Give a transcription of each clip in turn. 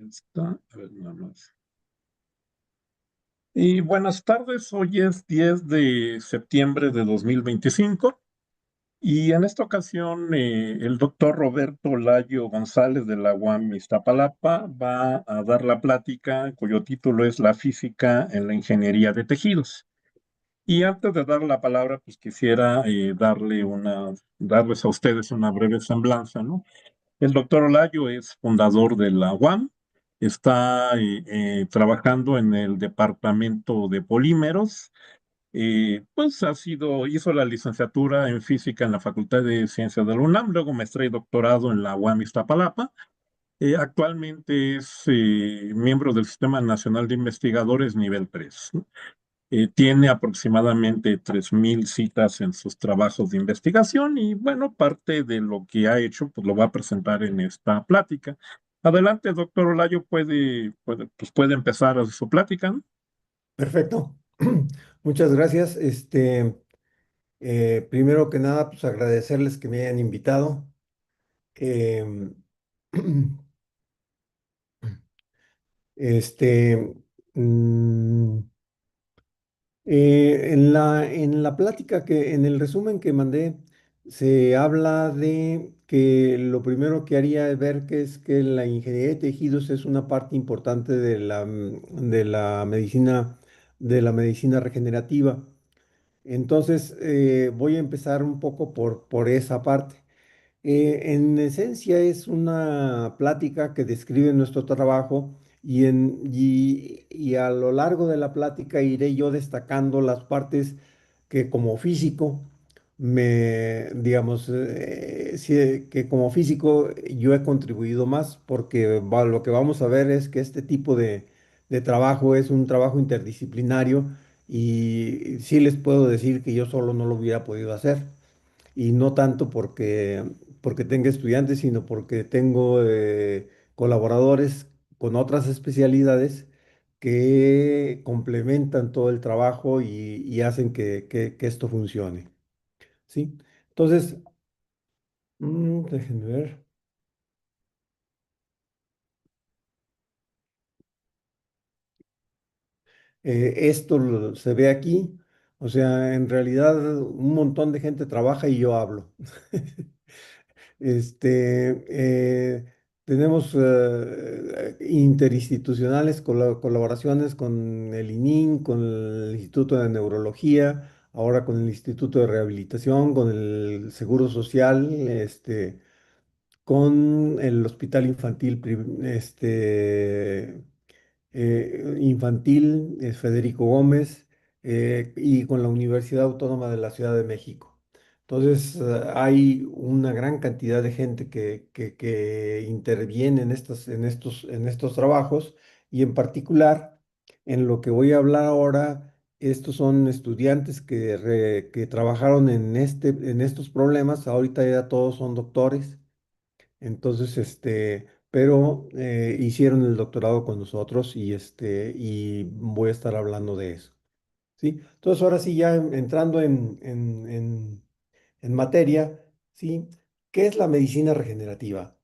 Está, a ver, nada más. Y buenas tardes, hoy es 10 de septiembre de 2025 y en esta ocasión el doctor Roberto Layo González de la UAM Iztapalapa va a dar la plática cuyo título es La física en la ingeniería de tejidos. Y antes de dar la palabra, pues quisiera darles a ustedes una breve semblanza, ¿no? El doctor Olayo es fundador de la UAM, está trabajando en el departamento de polímeros, hizo la licenciatura en física en la Facultad de Ciencias de la UNAM, luego maestría y doctorado en la UAM Iztapalapa. Actualmente es miembro del Sistema Nacional de Investigadores nivel 3. ¿No? Tiene aproximadamente 3.000 citas en sus trabajos de investigación y bueno, parte de lo que ha hecho, pues lo va a presentar en esta plática. Adelante, doctor Olayo, puede empezar a su plática, ¿no? Perfecto. Muchas gracias. Primero que nada, pues agradecerles que me hayan invitado. Em, este, mm, en la plática en el resumen que mandé, se habla de que lo primero que haría es ver que es que la ingeniería de tejidos es una parte importante de la medicina regenerativa. Entonces, voy a empezar un poco por esa parte. En esencia es una plática que describe nuestro trabajo y a lo largo de la plática iré yo destacando las partes que como físico que como físico yo he contribuido más porque lo que vamos a ver es que este tipo de trabajo es un trabajo interdisciplinario y sí les puedo decir que yo solo no lo hubiera podido hacer y no tanto porque tenga estudiantes, sino porque tengo colaboradores con otras especialidades que complementan todo el trabajo y hacen que esto funcione. ¿Sí? Entonces, déjenme ver. Esto se ve aquí. O sea, en realidad un montón de gente trabaja y yo hablo. Este, tenemos interinstitucionales, colaboraciones con el ININ, con el Instituto de Neurología, ahora con el Instituto de Rehabilitación, con el Seguro Social, con el Hospital Infantil, infantil Federico Gómez y con la Universidad Autónoma de la Ciudad de México. Entonces, hay una gran cantidad de gente que interviene en estos trabajos y en particular en lo que voy a hablar ahora, estos son estudiantes que trabajaron en estos problemas, ahorita ya todos son doctores. Entonces, pero hicieron el doctorado con nosotros y voy a estar hablando de eso, ¿sí? Entonces, ahora sí, ya entrando en materia, ¿sí? ¿Qué es la medicina regenerativa?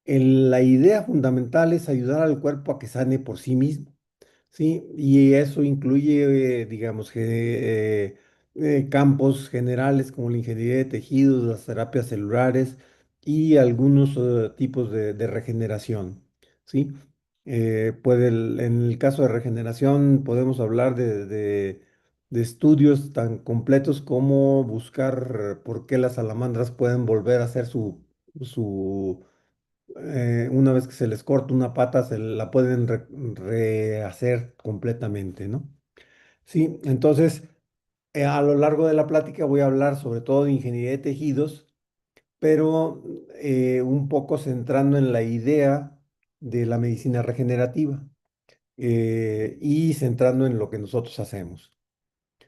La idea fundamental es ayudar al cuerpo a que sane por sí mismo. Sí, y eso incluye, digamos, campos generales como la ingeniería de tejidos, las terapias celulares y algunos tipos de regeneración. ¿Sí? En el caso de regeneración podemos hablar de estudios tan completos como buscar por qué las salamandras pueden volver a hacer su una vez que se les corta una pata, se la pueden rehacer completamente, ¿no? Sí, entonces, a lo largo de la plática voy a hablar sobre todo de ingeniería de tejidos, pero un poco centrando en la idea de la medicina regenerativa y centrando en lo que nosotros hacemos,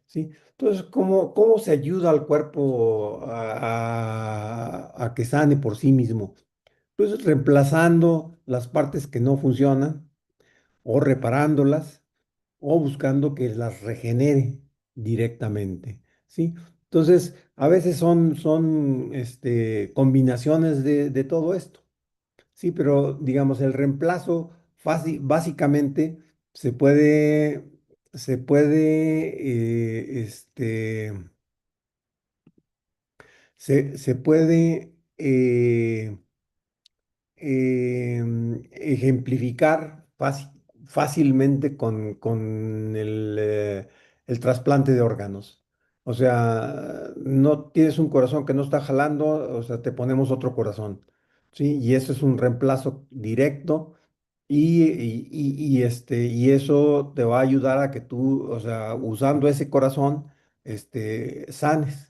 ¿sí? Entonces, ¿cómo se ayuda al cuerpo a que sane por sí mismo? Pues reemplazando las partes que no funcionan o reparándolas o buscando que las regenere directamente, ¿sí? Entonces, a veces son combinaciones de todo esto, ¿sí? Pero digamos, el reemplazo básicamente se puede, se puede, se puede ejemplificar fácilmente con el trasplante de órganos. O sea, no tienes un corazón que no está jalando, o sea, te ponemos otro corazón, ¿sí? Y eso es un reemplazo directo y eso te va a ayudar a que tú, o sea, usando ese corazón, sanes.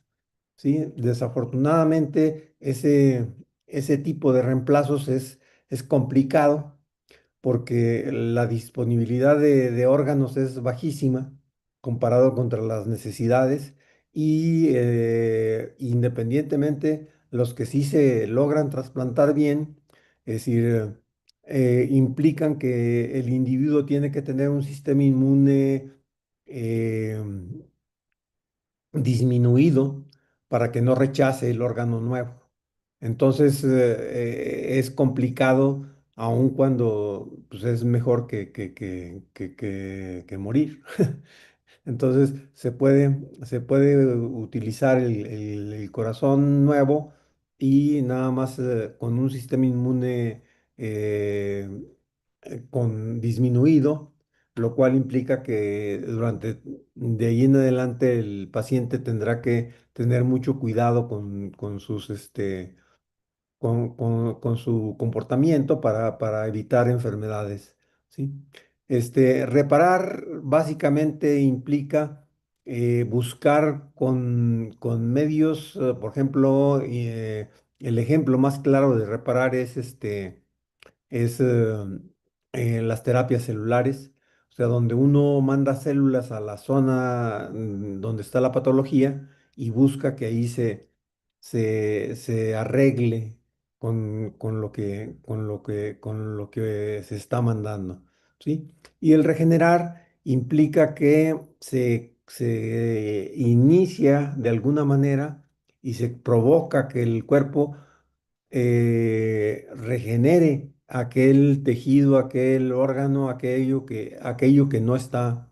¿Sí? Desafortunadamente, ese tipo de reemplazos es complicado porque la disponibilidad de órganos es bajísima comparado contra las necesidades y independientemente los que sí se logran trasplantar bien, es decir, implican que el individuo tiene que tener un sistema inmune eh, disminuido para que no rechace el órgano nuevo. Entonces es complicado, aun cuando pues, es mejor que morir. Entonces se puede utilizar el corazón nuevo y nada más con un sistema inmune eh, con disminuido, lo cual implica que durante de ahí en adelante el paciente tendrá que tener mucho cuidado con sus con su comportamiento para evitar enfermedades, ¿sí? Reparar básicamente implica buscar con medios, por ejemplo, el ejemplo más claro de reparar es las terapias celulares, o sea, donde uno manda células a la zona donde está la patología y busca que ahí se arregle con lo que se está mandando, ¿sí? Y el regenerar implica que se inicia de alguna manera y se provoca que el cuerpo regenere aquel tejido, aquel órgano, aquello que no está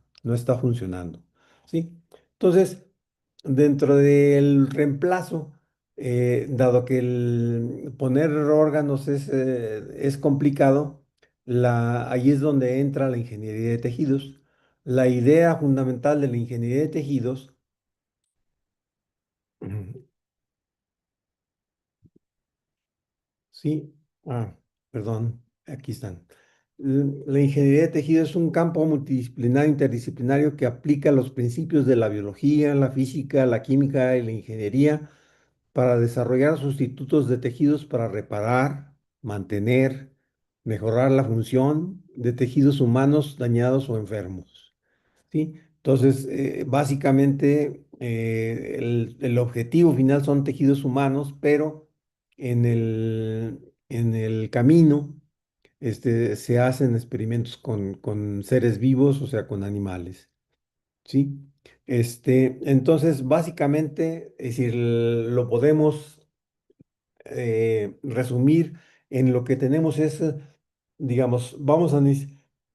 funcionando, ¿sí? Entonces, dentro del reemplazo, dado que el poner órganos es complicado, ahí es donde entra la ingeniería de tejidos. La idea fundamental de la ingeniería de tejidos sí, perdón, aquí están. La ingeniería de tejido es un campo multidisciplinario, interdisciplinario que aplica los principios de la biología, la física, la química y la ingeniería para desarrollar sustitutos de tejidos para reparar, mantener, mejorar la función de tejidos humanos dañados o enfermos. ¿Sí? Entonces, básicamente, el objetivo final son tejidos humanos, pero en el camino se hacen experimentos con seres vivos, o sea, con animales. ¿Sí? Entonces, básicamente, es decir, lo podemos resumir en lo que tenemos es, digamos, vamos a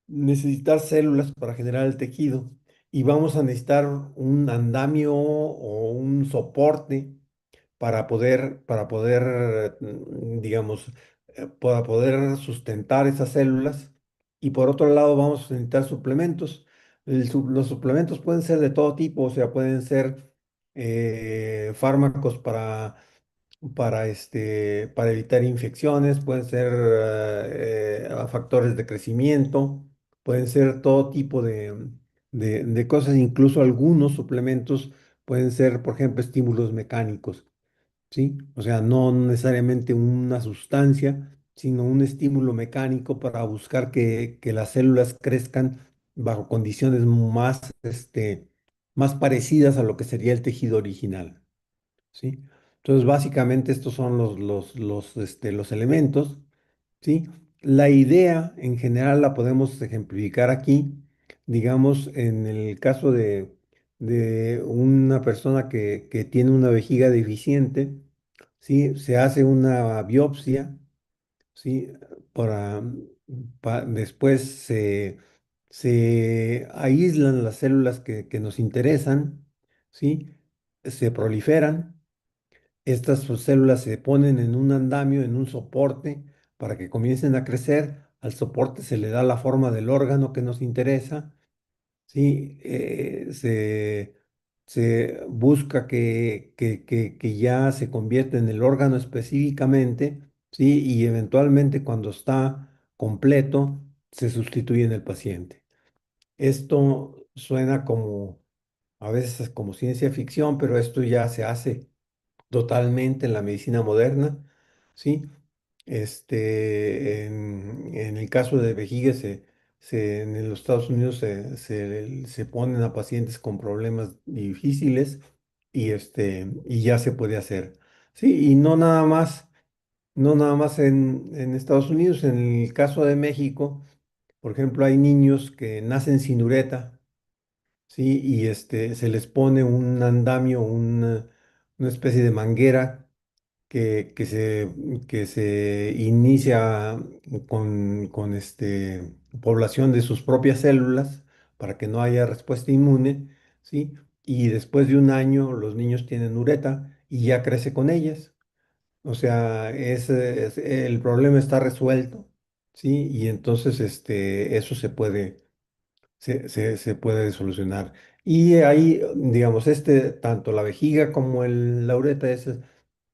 necesitar células para generar el tejido y vamos a necesitar un andamio o un soporte digamos, para poder sustentar esas células. Y por otro lado, vamos a necesitar suplementos. Los suplementos pueden ser de todo tipo, o sea, pueden ser fármacos para evitar infecciones, pueden ser factores de crecimiento, pueden ser todo tipo de cosas, incluso algunos suplementos pueden ser, por ejemplo, estímulos mecánicos, ¿sí? O sea, no necesariamente una sustancia, sino un estímulo mecánico para buscar que las células crezcan bajo condiciones más parecidas a lo que sería el tejido original. ¿Sí? Entonces, básicamente estos son los elementos, ¿sí? La idea en general la podemos ejemplificar aquí, digamos, en el caso de una persona que tiene una vejiga deficiente, ¿sí? Se hace una biopsia, ¿sí? Para, Después se aíslan las células que nos interesan, ¿sí? Se proliferan. Estas células se ponen en un andamio, en un soporte, para que comiencen a crecer. Al soporte se le da la forma del órgano que nos interesa. Sí, se busca que ya se convierta en el órgano específicamente, ¿sí? Y eventualmente cuando está completo, se sustituye en el paciente. Esto suena como, a veces como ciencia ficción, pero esto ya se hace totalmente en la medicina moderna, ¿sí? En el caso de vejiga, en los Estados Unidos se ponen a pacientes con problemas difíciles y ya se puede hacer. Sí, y no nada más en Estados Unidos, en el caso de México, por ejemplo, hay niños que nacen sin ureta, ¿sí? Y se les pone un andamio, una especie de manguera que se inicia con población de sus propias células para que no haya respuesta inmune, ¿sí? Y después de un año los niños tienen ureta y ya crece con ellas. O sea, el problema está resuelto, ¿sí? Y entonces eso se puede solucionar. Y ahí, digamos, tanto la vejiga como la uretra es,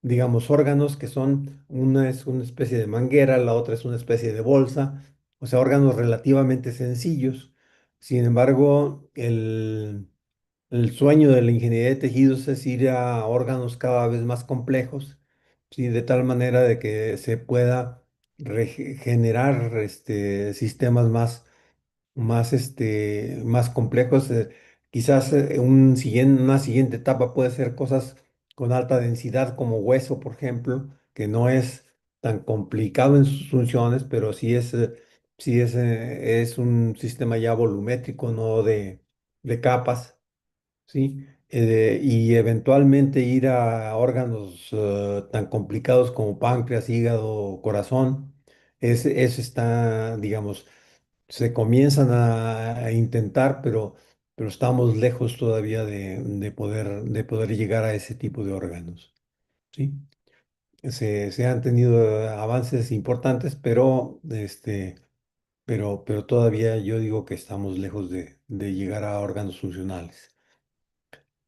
digamos, órganos que una es una especie de manguera, la otra es una especie de bolsa, o sea, órganos relativamente sencillos. Sin embargo, el sueño de la ingeniería de tejidos es ir a órganos cada vez más complejos, ¿sí? De tal manera de que se pueda generar sistemas más complejos. Quizás una siguiente etapa puede ser cosas con alta densidad como hueso, por ejemplo, que no es tan complicado en sus funciones, pero sí es un sistema ya volumétrico, no de capas, ¿sí? Y eventualmente ir a órganos tan complicados como páncreas, hígado, corazón. Ese está, digamos, se comienzan a intentar, pero estamos lejos todavía de poder llegar a ese tipo de órganos, ¿sí? Se han tenido avances importantes, pero todavía yo digo que estamos lejos de llegar a órganos funcionales.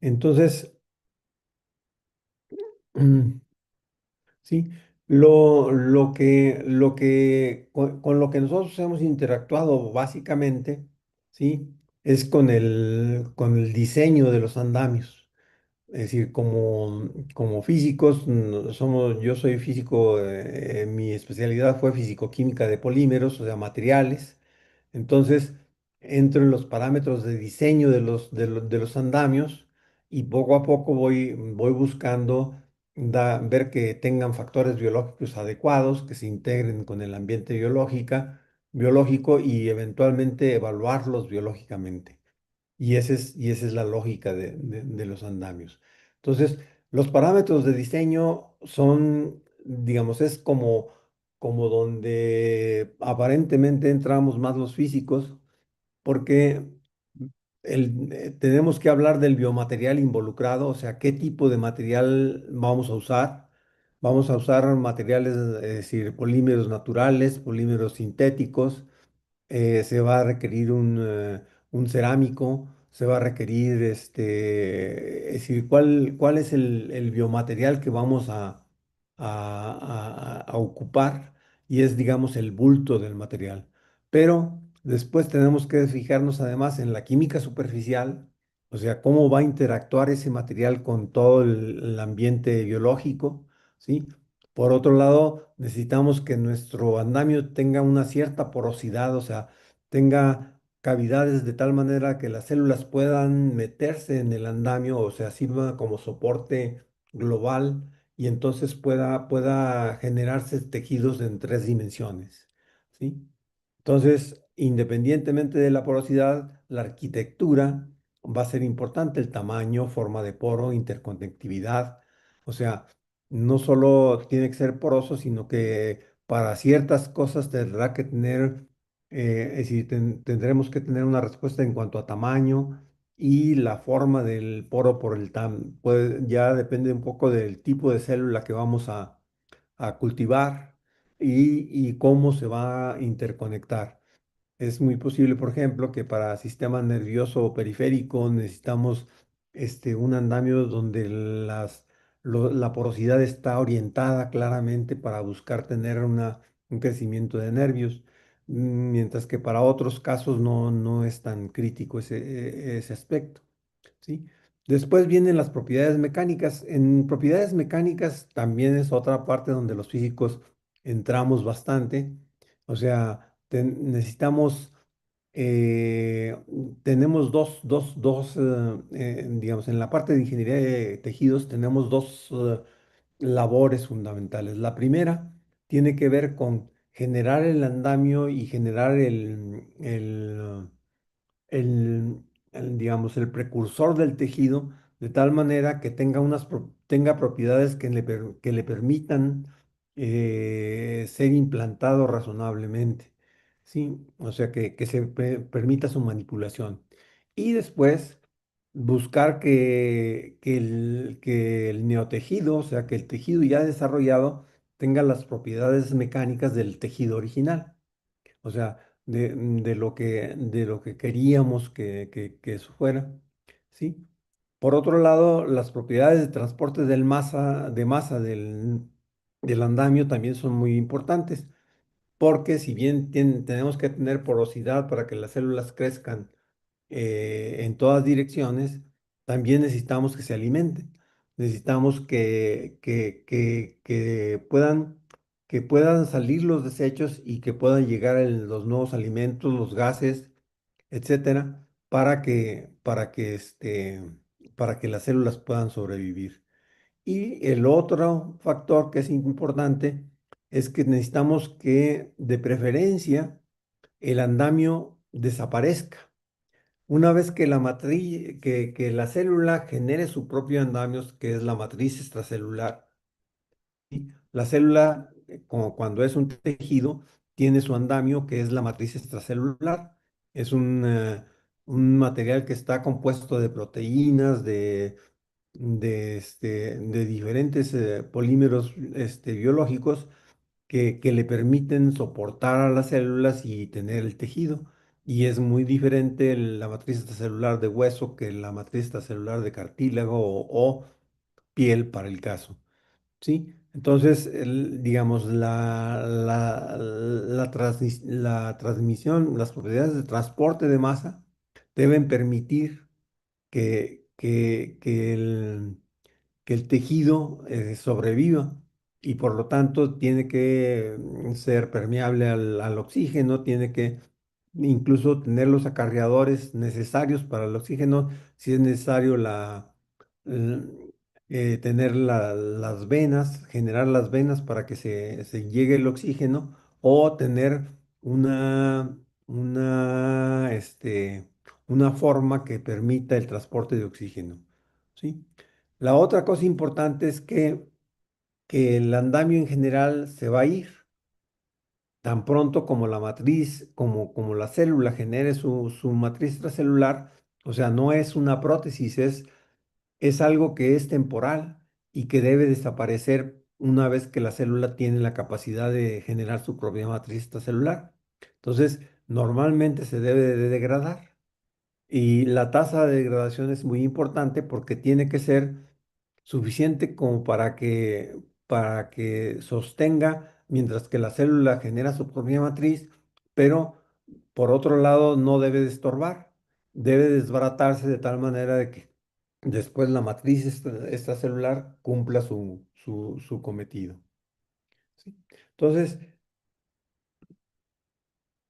Entonces, sí, con lo que nosotros hemos interactuado básicamente, ¿sí? Es con el diseño de los andamios. Es decir, como físicos, yo soy físico, mi especialidad fue fisicoquímica de polímeros, o sea, materiales. Entonces, entro en los parámetros de diseño de los andamios y poco a poco voy buscando ver que tengan factores biológicos adecuados, que se integren con el ambiente biológico y eventualmente evaluarlos biológicamente. Y esa es la lógica de los andamios. Entonces, los parámetros de diseño son, digamos, es como donde aparentemente entramos más los físicos, porque tenemos que hablar del biomaterial involucrado, o sea, qué tipo de material vamos a usar. Vamos a usar materiales, es decir, polímeros naturales, polímeros sintéticos. Se va a requerir un cerámico, se va a requerir, es decir, cuál es el biomaterial que vamos a ocupar, y es, digamos, el bulto del material. Pero después tenemos que fijarnos además en la química superficial, o sea, cómo va a interactuar ese material con todo el ambiente biológico, ¿sí? Por otro lado, necesitamos que nuestro andamio tenga una cierta porosidad, o sea, tenga cavidades de tal manera que las células puedan meterse en el andamio, o sea, sirva como soporte global y entonces pueda generarse tejidos en 3 dimensiones, ¿sí? Entonces, independientemente de la porosidad, la arquitectura va a ser importante, el tamaño, forma de poro, interconectividad. O sea, no solo tiene que ser poroso, sino que para ciertas cosas tendrá que tener, es decir, tendremos que tener una respuesta en cuanto a tamaño y la forma del poro por el ya depende un poco del tipo de célula que vamos a cultivar y cómo se va a interconectar. Es muy posible, por ejemplo, que para sistema nervioso periférico necesitamos un andamio donde la porosidad está orientada claramente para buscar tener un crecimiento de nervios, mientras que para otros casos no es tan crítico ese aspecto. ¿Sí? Después vienen las propiedades mecánicas. En propiedades mecánicas también es otra parte donde los físicos entramos bastante. O sea, necesitamos, eh, tenemos digamos, en la parte de ingeniería de tejidos tenemos dos labores fundamentales. La primera tiene que ver con generar el andamio y generar digamos, el precursor del tejido, de tal manera que tenga tenga propiedades que le permitan ser implantado razonablemente, ¿sí? O sea, que se permita su manipulación. Y después buscar que el neotejido, o sea, que el tejido ya desarrollado tenga las propiedades mecánicas del tejido original. O sea, de lo que queríamos que eso fuera, ¿sí? Por otro lado, las propiedades de transporte de masa del andamio también son muy importantes, porque si bien tenemos que tener porosidad para que las células crezcan en todas direcciones, también necesitamos que se alimenten. Necesitamos que puedan salir los desechos y que puedan llegar los nuevos alimentos, los gases, etcétera, para que las células puedan sobrevivir. Y el otro factor que es importante es que necesitamos que, de preferencia, el andamio desaparezca. Una vez que que la célula genere su propio andamio, que es la matriz extracelular, ¿sí? La célula, como cuando es un tejido, tiene su andamio, que es la matriz extracelular. Es un material que está compuesto de proteínas, de diferentes polímeros biológicos que le permiten soportar a las células y tener el tejido. Y es muy diferente la matriz extracelular de hueso que la matriz extracelular de cartílago o piel para el caso. ¿Sí? Entonces, digamos, la transmisión, las propiedades de transporte de masa deben permitir que el tejido sobreviva y por lo tanto tiene que ser permeable al oxígeno, tiene que incluso tener los acarreadores necesarios para el oxígeno, si es necesario l- tener las venas, generar las venas para que se llegue el oxígeno o tener una, una, este, una forma que permita el transporte de oxígeno. ¿Sí? La otra cosa importante es que el andamio en general se va a ir tan pronto como la matriz, como la célula genere su matriz extracelular. O sea, no es una prótesis, es algo que es temporal y que debe desaparecer una vez que la célula tiene la capacidad de generar su propia matriz extracelular. Entonces, normalmente se debe de degradar. Y la tasa de degradación es muy importante porque tiene que ser suficiente como para que sostenga mientras que la célula genera su propia matriz, pero por otro lado no debe de estorbar, debe desbaratarse de tal manera de que después la matriz extracelular cumpla su cometido. ¿Sí? Entonces,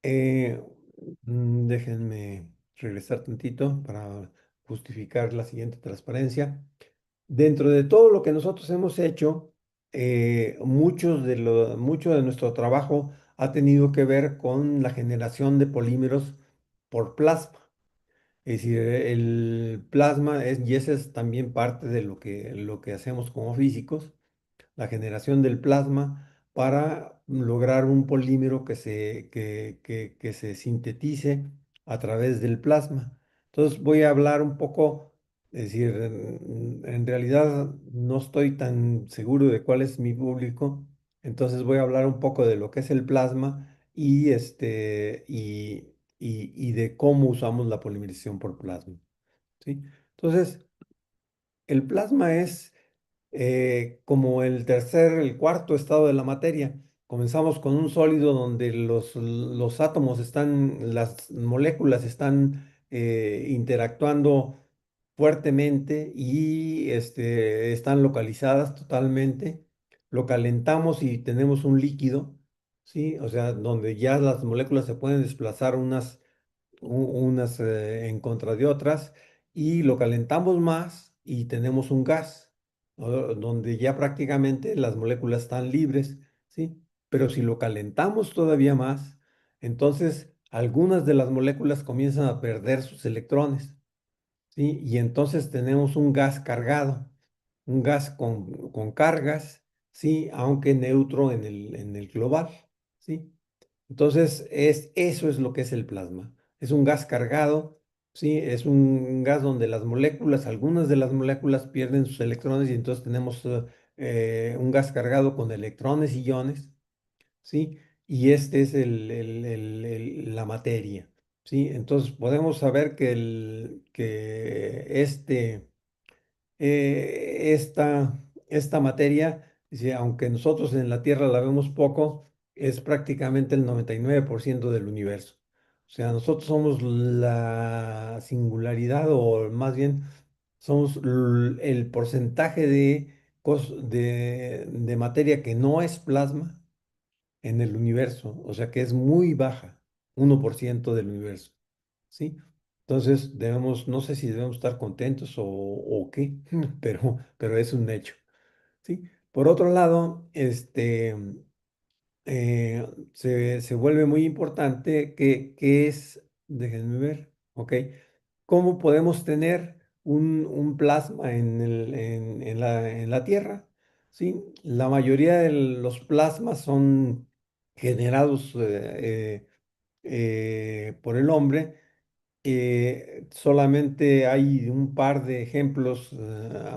eh, déjenme regresar tantito para justificar la siguiente transparencia. Dentro de todo lo que nosotros hemos hecho, mucho de nuestro trabajo ha tenido que ver con la generación de polímeros por plasma. Es decir, el plasma y esa es también parte de lo que hacemos como físicos, la generación del plasma para lograr un polímero que se sintetice a través del plasma. Entonces voy a hablar un poco, es decir, en realidad no estoy tan seguro de cuál es mi público, entonces voy a hablar un poco de lo que es el plasma y de cómo usamos la polimerización por plasma, ¿sí? Entonces, el plasma es como el tercer, el cuarto estado de la materia. Comenzamos con un sólido donde los átomos están, las moléculas están interactuando fuertemente y están localizadas totalmente. Lo calentamos y tenemos un líquido, ¿sí? O sea, donde ya las moléculas se pueden desplazar unas en contra de otras y lo calentamos más y tenemos un gas, ¿no? Donde ya prácticamente las moléculas están libres, ¿sí? Pero si lo calentamos todavía más, entonces algunas de las moléculas comienzan a perder sus electrones, ¿sí? Y entonces tenemos un gas cargado, un gas con cargas, ¿sí? Aunque neutro en el global, ¿sí? Entonces, eso es lo que es el plasma. Es un gas cargado, ¿sí? Es un gas donde las moléculas, algunas de las moléculas pierden sus electrones y entonces tenemos un gas cargado con electrones y iones, ¿sí? Y este es la materia, ¿sí? Entonces, podemos saber que esta materia, dice, aunque nosotros en la Tierra la vemos poco, es prácticamente el 99% del universo. O sea, nosotros somos la singularidad, o más bien somos el porcentaje de materia que no es plasma en el universo. O sea, que es muy baja, 1% del universo. ¿Sí? Entonces debemos, no sé si debemos estar contentos o qué, pero es un hecho, ¿sí? Por otro lado, se vuelve muy importante que es, déjenme ver, ¿ok? ¿Cómo podemos tener un plasma en la Tierra? ¿Sí? La mayoría de los plasmas son generados por el hombre. Solamente hay un par de ejemplos,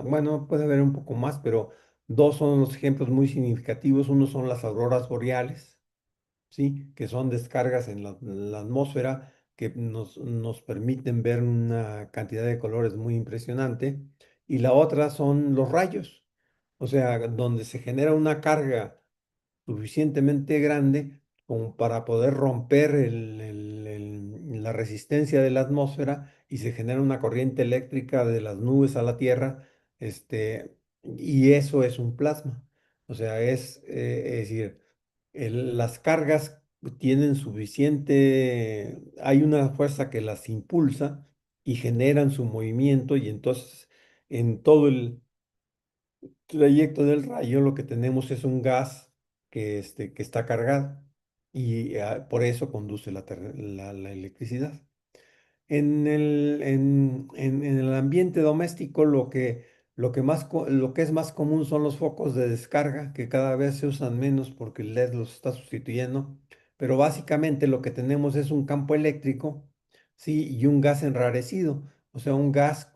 bueno, puede haber un poco más, pero dos son los ejemplos muy significativos. Uno son las auroras boreales, ¿sí? Que son descargas en la atmósfera que nos permiten ver una cantidad de colores muy impresionante. Y la otra son los rayos, o sea, donde se genera una carga suficientemente grande como para poder romper la resistencia de la atmósfera y se genera una corriente eléctrica de las nubes a la Tierra, y eso es un plasma. O sea, es decir, las cargas tienen suficiente, hay una fuerza que las impulsa y generan su movimiento y entonces en todo el trayecto del rayo lo que tenemos es un gas que está cargado y por eso conduce la electricidad. En el ambiente doméstico lo que es más común son los focos de descarga, que cada vez se usan menos porque el LED los está sustituyendo, pero básicamente lo que tenemos es un campo eléctrico, ¿sí? Y un gas enrarecido, o sea, un gas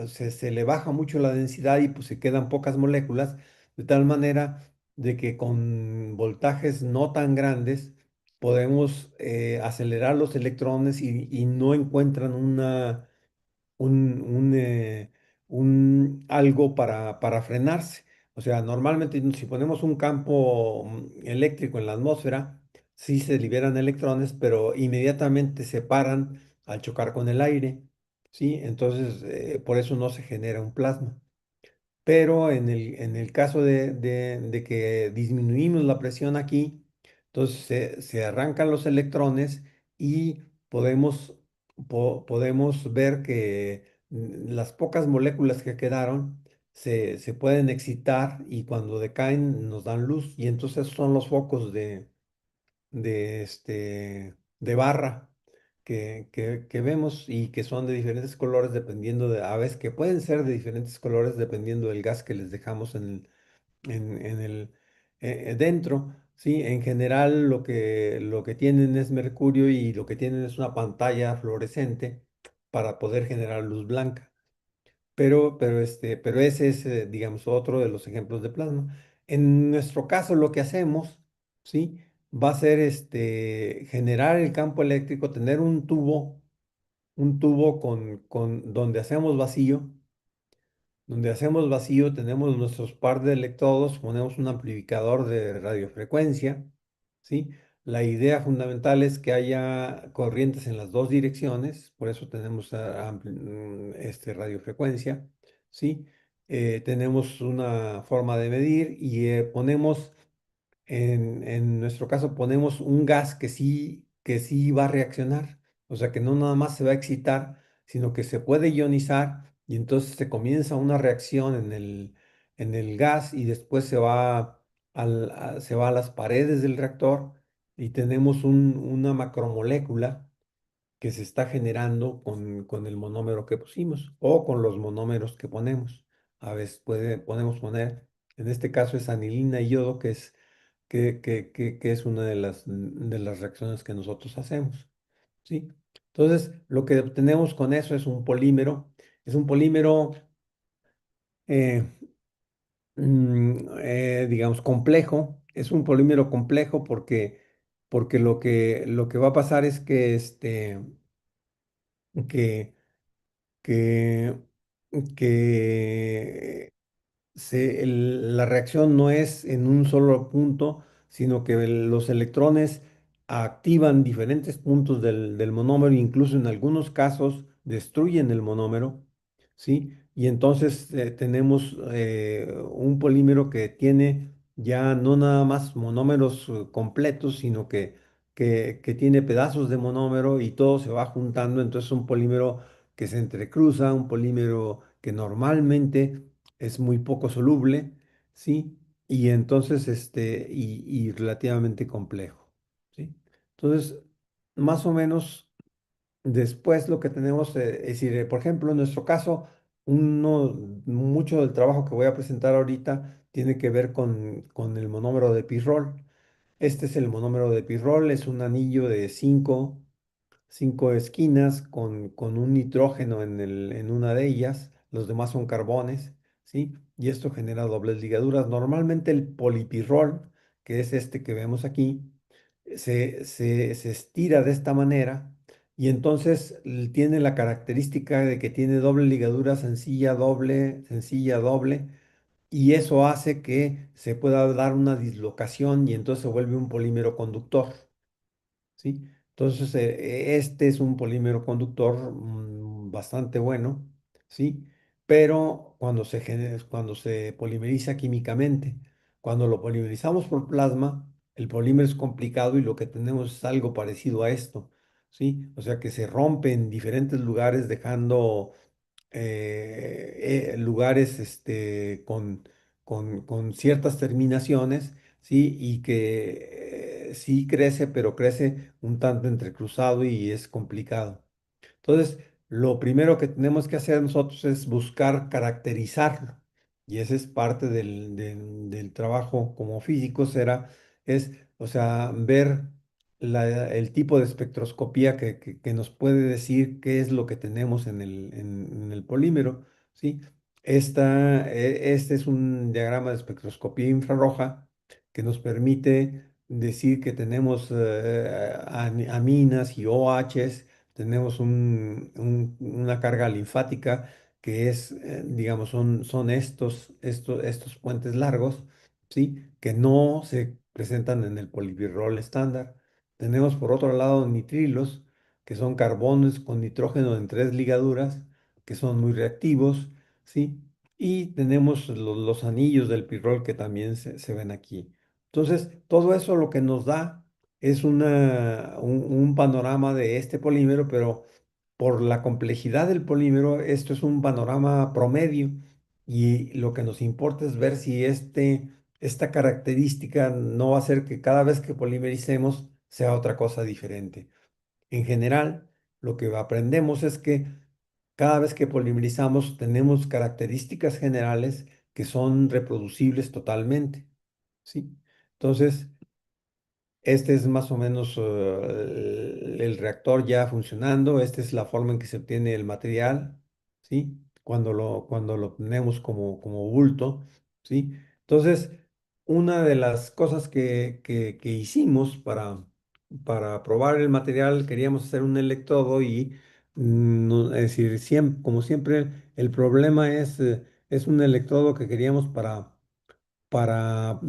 se le baja mucho la densidad y pues se quedan pocas moléculas, de tal manera de que con voltajes no tan grandes, podemos acelerar los electrones y no encuentran un, un, eh, algo para frenarse. O sea, normalmente si ponemos un campo eléctrico en la atmósfera, sí se liberan electrones, pero inmediatamente se paran al chocar con el aire, ¿sí? Entonces, por eso no se genera un plasma. Pero en el caso de que disminuimos la presión aquí, entonces se arrancan los electrones y podemos ver que las pocas moléculas que quedaron se pueden excitar y cuando decaen nos dan luz y entonces son los focos de barra que vemos y que son de diferentes colores dependiendo a veces que pueden ser de diferentes colores dependiendo del gas que les dejamos en, en el, dentro. Sí, en general lo que tienen es mercurio y lo que tienen es una pantalla fluorescente para poder generar luz blanca. Pero ese es, digamos, otro de los ejemplos de plasma. En nuestro caso, lo que hacemos, ¿sí? Va a ser generar el campo eléctrico, tener un tubo donde hacemos vacío. Donde hacemos vacío, tenemos nuestros par de electrodos, ponemos un amplificador de radiofrecuencia, ¿sí? La idea fundamental es que haya corrientes en las dos direcciones, por eso tenemos radiofrecuencia, ¿sí? Tenemos una forma de medir y ponemos en nuestro caso ponemos un gas que sí va a reaccionar, o sea que no nada más se va a excitar, sino que se puede ionizar y entonces se comienza una reacción en el gas y después se va a las paredes del reactor y tenemos una macromolécula que se está generando con el monómero que pusimos o con los monómeros que ponemos. A veces podemos poner, en este caso es anilina y yodo, que es una de las reacciones que nosotros hacemos, ¿sí? Entonces, lo que obtenemos con eso es un polímero, eh, digamos, complejo, es un polímero complejo porque lo que va a pasar es que, que, que la reacción no es en un solo punto, sino que los electrones activan diferentes puntos del monómero, incluso en algunos casos destruyen el monómero, ¿sí? Y entonces tenemos un polímero que tiene ya no nada más monómeros completos, sino que tiene pedazos de monómero y todo se va juntando, entonces un polímero que se entrecruza, un polímero que normalmente es muy poco soluble, ¿sí? Y entonces, y relativamente complejo, ¿sí? Entonces, más o menos, después lo que tenemos, es decir, por ejemplo, en nuestro caso, mucho del trabajo que voy a presentar ahorita tiene que ver con el monómero de pirrol. Este es el monómero de pirrol, es un anillo de cinco esquinas con un nitrógeno en una de ellas, los demás son carbones, ¿sí? Y esto genera dobles ligaduras. Normalmente el polipirrol, que es este que vemos aquí, se estira de esta manera y entonces tiene la característica de que tiene doble ligadura sencilla, doble, y eso hace que se pueda dar una dislocación y entonces se vuelve un polímero conductor. ¿Sí? Entonces, este es un polímero conductor bastante bueno, ¿sí? Pero cuando se polimeriza químicamente, cuando lo polimerizamos por plasma, el polímero es complicado y lo que tenemos es algo parecido a esto, ¿sí? O sea que se rompe en diferentes lugares dejando lugares con ciertas terminaciones, ¿sí? Y que sí crece, pero crece un tanto entrecruzado y es complicado. Entonces, lo primero que tenemos que hacer nosotros es buscar caracterizarlo. Y ese es parte del trabajo como físicos, o sea, ver el tipo de espectroscopía que nos puede decir qué es lo que tenemos en el polímero, ¿sí? Este es un diagrama de espectroscopía infrarroja que nos permite decir que tenemos aminas y OHs, tenemos una carga linfática que digamos, son estos puentes largos, ¿sí? Que no se presentan en el polipirrol estándar. Tenemos por otro lado nitrilos, que son carbones con nitrógeno en tres ligaduras, que son muy reactivos, ¿sí? Y tenemos los anillos del pirrol que también se ven aquí. Entonces, todo eso lo que nos da es un panorama de este polímero, pero por la complejidad del polímero, esto es un panorama promedio y lo que nos importa es ver si esta característica no va a hacer que cada vez que polimericemos sea otra cosa diferente. En general, lo que aprendemos es que cada vez que polimerizamos tenemos características generales que son reproducibles totalmente, ¿sí? Entonces, este es más o menos el reactor ya funcionando. Esta es la forma en que se obtiene el material, ¿sí? Cuando lo tenemos como bulto, ¿sí? Entonces, una de las cosas que hicimos para probar el material, queríamos hacer un electrodo y, es decir, como siempre, el problema es un electrodo que queríamos para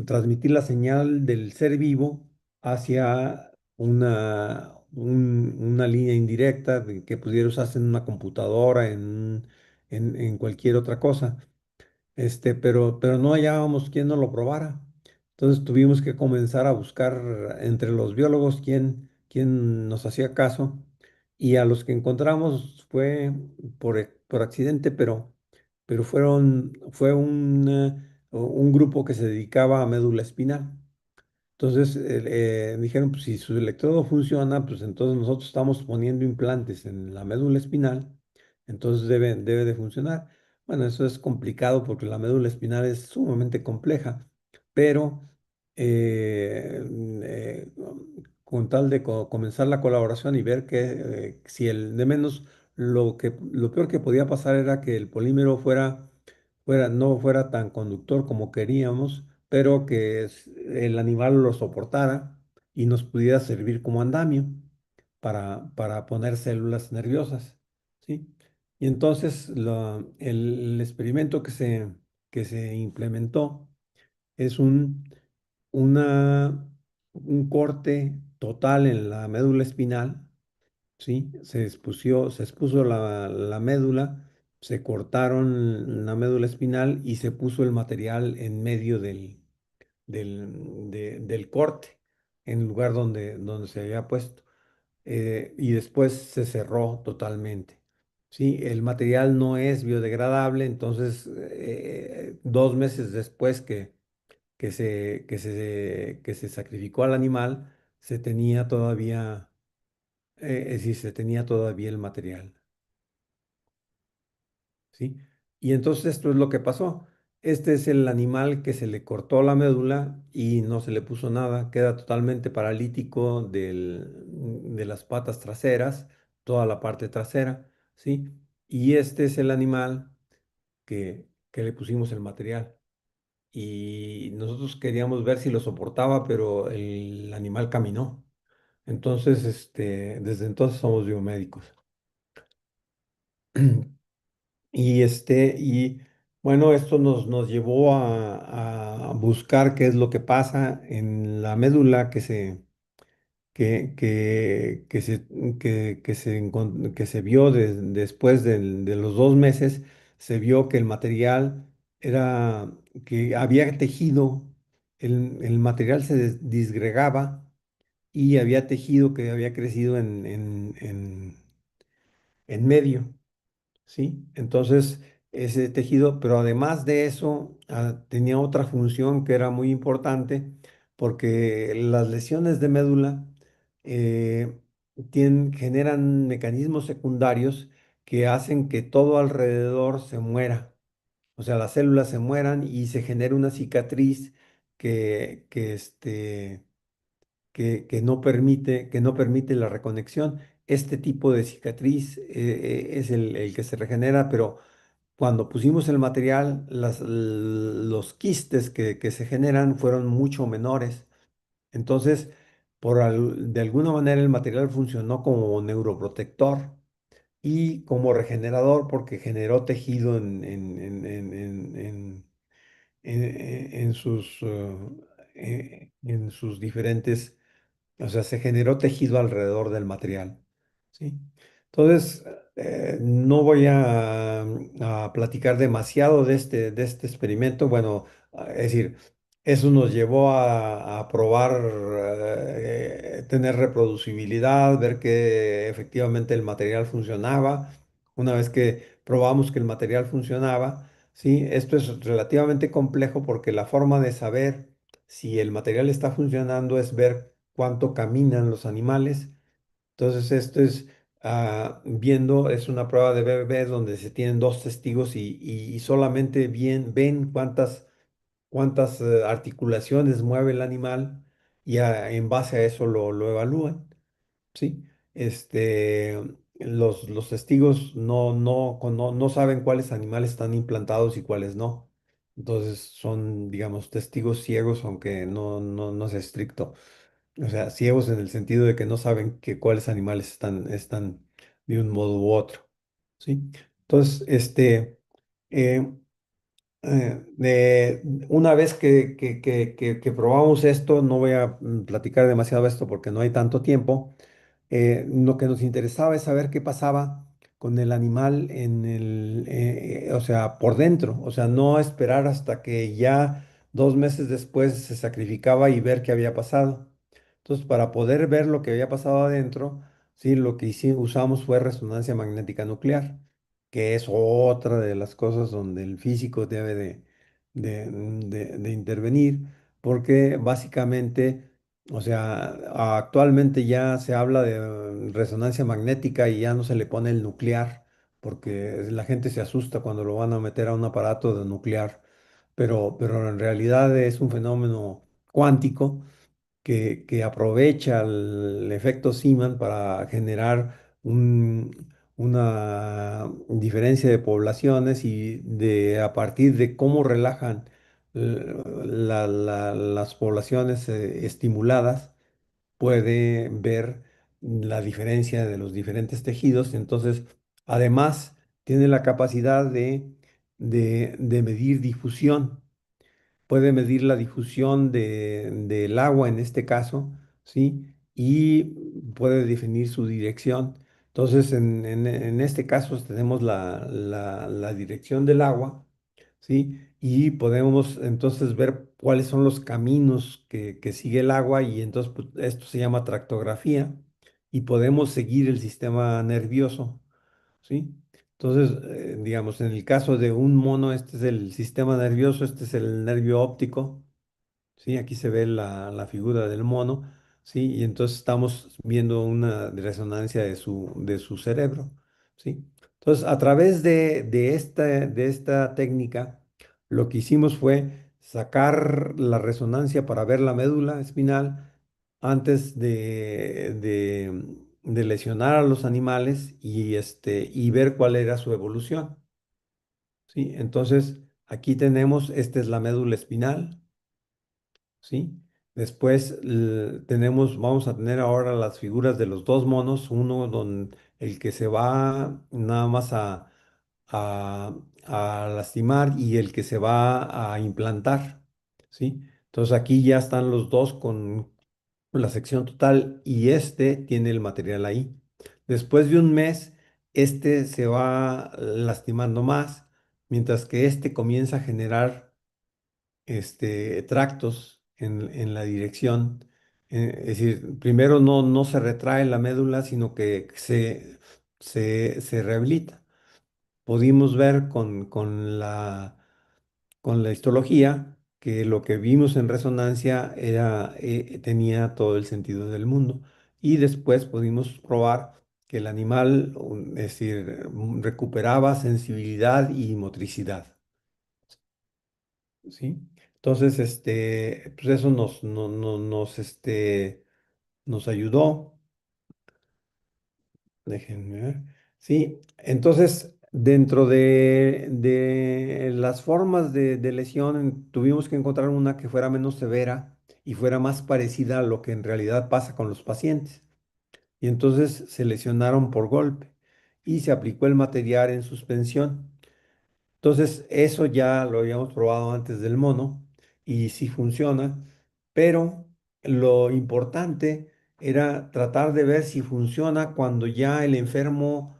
transmitir la señal del ser vivo hacia una línea indirecta que pudiera usarse en una computadora, en cualquier otra cosa. Pero no hallábamos quien nos lo probara. Entonces tuvimos que comenzar a buscar entre los biólogos quién nos hacía caso. Y a los que encontramos fue por accidente, pero fue un grupo que se dedicaba a médula espinal. Entonces dijeron, pues si su electrodo funciona, pues entonces nosotros estamos poniendo implantes en la médula espinal, entonces debe de funcionar. Bueno, eso es complicado porque la médula espinal es sumamente compleja, pero eh, mm, eh, con tal de comenzar la colaboración y ver que si el de menos, lo peor que podía pasar era que el polímero no fuera tan conductor como queríamos, pero que el animal lo soportara y nos pudiera servir como andamio para poner células nerviosas, ¿sí? Y entonces el experimento que se implementó es una, un corte total en la médula espinal, ¿sí? Se expuso la médula, se cortaron la médula espinal y se puso el material en medio del corte, en el lugar donde se había puesto. Y después se cerró totalmente. ¿Sí? El material no es biodegradable, entonces 2 meses después que se sacrificó al animal, se tenía todavía es decir, se tenía todavía el material, ¿sí? Y entonces esto es lo que pasó. Este es el animal que se le cortó la médula y no se le puso nada, queda totalmente paralítico de las patas traseras, toda la parte trasera, ¿sí? Y este es el animal que le pusimos el material. Y nosotros queríamos ver si lo soportaba, pero el animal caminó. Entonces, desde entonces somos biomédicos. Y bueno, esto nos llevó a buscar qué es lo que pasa en la médula que se, que se vio después de los 2 meses. Se vio que el material que había tejido, el material se disgregaba y había tejido que había crecido en medio. ¿Sí? Entonces, ese tejido, pero además de eso, tenía otra función que era muy importante, porque las lesiones de médula eh, generan mecanismos secundarios que hacen que todo alrededor se muera. O sea, las células se mueran y se genera una cicatriz que no permite la reconexión. Este tipo de cicatriz es el que se regenera, pero cuando pusimos el material, los quistes que se generan fueron mucho menores. Entonces, de alguna manera el material funcionó como neuroprotector y como regenerador porque generó tejido en sus diferentes, o sea, se generó tejido alrededor del material, ¿sí? Entonces, no voy a platicar demasiado de este experimento. Bueno, es decir, eso nos llevó a probar, tener reproducibilidad, ver que efectivamente el material funcionaba. Una vez que probamos que el material funcionaba, ¿sí? Esto es relativamente complejo porque la forma de saber si el material está funcionando es ver cuánto caminan los animales. Entonces, esto es es una prueba de BBB donde se tienen dos testigos y solamente ven cuántas articulaciones mueve el animal y en base a eso lo evalúan. ¿Sí? Este, los testigos no saben cuáles animales están implantados y cuáles no. Entonces son, digamos, testigos ciegos, aunque no sea estricto. O sea, ciegos en el sentido de que no saben cuáles animales están de un modo u otro. ¿Sí? Entonces, eh, una vez que probamos esto, no voy a platicar demasiado de esto porque no hay tanto tiempo. Lo que nos interesaba es saber qué pasaba con el animal o sea, por dentro, o sea, no esperar hasta que ya 2 meses después se sacrificaba y ver qué había pasado. Entonces, para poder ver lo que había pasado adentro, sí, lo que usamos fue resonancia magnética nuclear, que es otra de las cosas donde el físico debe de intervenir, porque básicamente, o sea, actualmente ya se habla de resonancia magnética y ya no se le pone el nuclear, porque la gente se asusta cuando lo van a meter a un aparato de nuclear, pero en realidad es un fenómeno cuántico que aprovecha el efecto Zeeman para generar una diferencia de poblaciones y a partir de cómo relajan las poblaciones estimuladas, puede ver la diferencia de los diferentes tejidos. Entonces, además, tiene la capacidad de medir difusión, puede medir la difusión del agua en este caso, ¿sí? Y puede definir su dirección. Entonces, en este caso tenemos la dirección del agua, ¿sí? Y podemos entonces ver cuáles son los caminos que sigue el agua y entonces pues, esto se llama tractografía y podemos seguir el sistema nervioso, ¿sí? Entonces, digamos, en el caso de un mono, este es el sistema nervioso, este es el nervio óptico, ¿sí? Aquí se ve la figura del mono, ¿sí? Y entonces estamos viendo una resonancia de su cerebro, ¿sí? Entonces, a través de esta técnica, lo que hicimos fue sacar la resonancia para ver la médula espinal antes de lesionar a los animales y ver cuál era su evolución, ¿sí? Entonces, aquí tenemos, esta es la médula espinal. ¿Sí? Después vamos a tener ahora las figuras de los dos monos, uno donde el que se va nada más a, a lastimar y el que se va a implantar, ¿sí? Entonces aquí ya están los dos con la sección total y este tiene el material ahí. Después de un mes, este se va lastimando más, mientras que este comienza a generar tractos en la dirección. Es decir, primero no se retrae la médula, sino que se rehabilita. Pudimos ver con la histología que lo que vimos en resonancia tenía todo el sentido del mundo. Y después pudimos probar que el animal, es decir, recuperaba sensibilidad y motricidad. ¿Sí? Entonces, pues eso nos ayudó. Déjenme ver. Sí, entonces, dentro de las formas de lesión, tuvimos que encontrar una que fuera menos severa y fuera más parecida a lo que en realidad pasa con los pacientes. Y entonces se lesionaron por golpe y se aplicó el material en suspensión. Entonces, eso ya lo habíamos probado antes del mono y sí funciona, pero lo importante era tratar de ver si funciona cuando ya el enfermo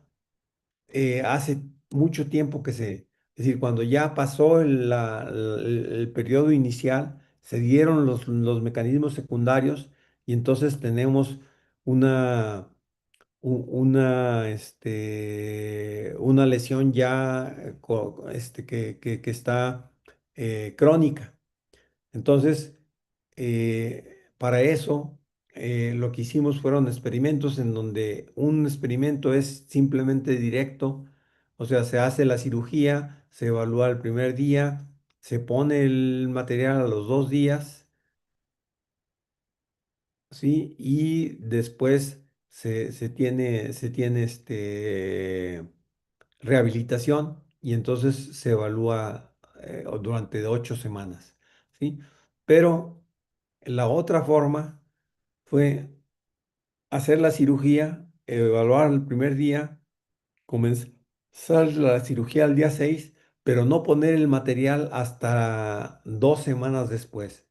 hace mucho tiempo es decir, cuando ya pasó el periodo inicial, se dieron los mecanismos secundarios y entonces tenemos una una lesión ya que está crónica. Entonces, para eso, lo que hicimos fueron experimentos en donde un experimento es simplemente directo, o sea, se hace la cirugía, se evalúa el primer día, se pone el material a los 2 días, ¿sí? Y después se tiene rehabilitación y entonces se evalúa durante 8 semanas, ¿sí? Pero la otra forma fue hacer la cirugía, evaluar el primer día, comenzar la cirugía al día 6, pero no poner el material hasta 2 semanas después.